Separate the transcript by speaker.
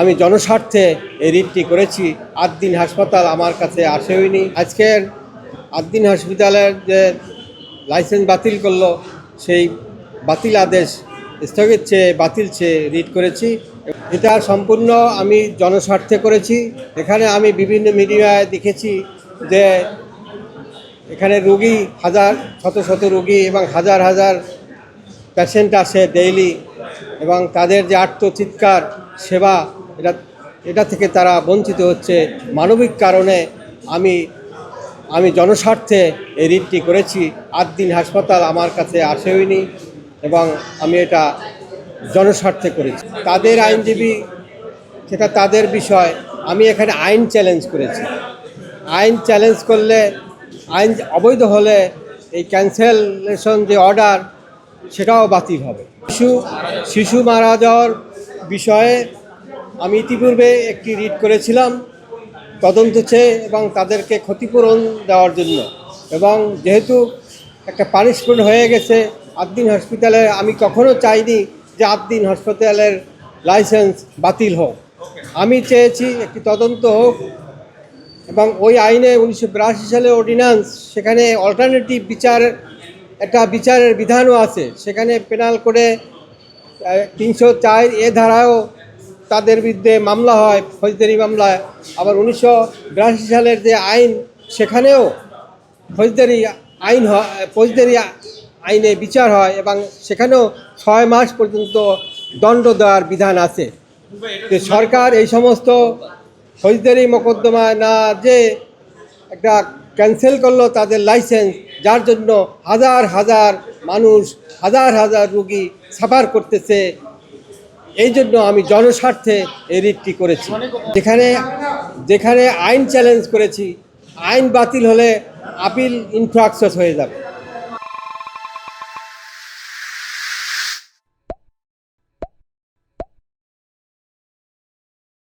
Speaker 1: আমি জনস্বার্থে এই রিটটি করেছি। আদ্দিন হাসপাতাল আমার কাছে আসেওনি। আজকের আদ্দিন হসপিটালের যে লাইসেন্স বাতিল করলো, সেই বাতিল আদেশ স্থগিত চেয়ে বাতিল চেয়ে রিট করেছি। এটা সম্পূর্ণ আমি জনস্বার্থে করেছি। এখানে আমি বিভিন্ন মিডিয়ায় দেখেছি যে এখানে রুগী শত শত রুগী এবং হাজার হাজার পেশেন্ট আসে ডেইলি, এবং তাদের যে আত্মচিৎকার সেবা এটা থেকে তারা বঞ্চিত হচ্ছে। মানবিক কারণে আমি জনস্বার্থে এই রিটটি করেছি। আদ্দিন হাসপাতাল আমার কাছে আসেওনি এবং আমি এটা জনস্বার্থে করেছি। তাদের আইনজীবী, সেটা তাদের বিষয়। আমি এখানে আইন চ্যালেঞ্জ করেছি। আইন চ্যালেঞ্জ করলে, আইন অবৈধ হলে এই ক্যান্সেলেশন যে অর্ডার সেটাও বাতিল হবে। শিশু মারা যাওয়ার বিষয়ে আমি ইতিপূর্বে একটি রিট করেছিলাম তদন্ত চেয়ে এবং তাদেরকে ক্ষতিপূরণ দেওয়ার জন্য, এবং যেহেতু একটা পানিশমেন্ট হয়ে গেছে আদ্দিন হসপিটালে, আমি কখনো চাইনি যে আদ্দিন হসপিটালের লাইসেন্স বাতিল হোক। আমি চেয়েছি একটি তদন্ত হোক, এবং ওই আইনে 1982 সালে অর্ডিন্যান্স, সেখানে অল্টারনেটিভ বিচারের বিধানও আছে। সেখানে পেনাল কোডে 304 এ ধারায়ও তাদের বিরুদ্ধে মামলা হয়, ফৌজদারি মামলায়। আবার 1982 সালের যে আইন, সেখানেও ফৌজদারি আইনে বিচার হয়, এবং সেখানেও 6 মাস পর্যন্ত দণ্ড দেওয়ার বিধান আছে। যে সরকার এই সমস্ত ফৌজদারি মোকদ্দমায় না যে একটা ক্যান্সেল করলো তাদের লাইসেন্স, যার জন্য হাজার হাজার মানুষ, হাজার হাজার রুগী সাফার করতেছে। এই জন্য আমি জনস্বার্থে এই রিটটি করেছি। যেখানে আইন চ্যালেঞ্জ করেছি, আইন বাতিল হলে আপিল ইনফ্রাকশন হয়ে যাবে।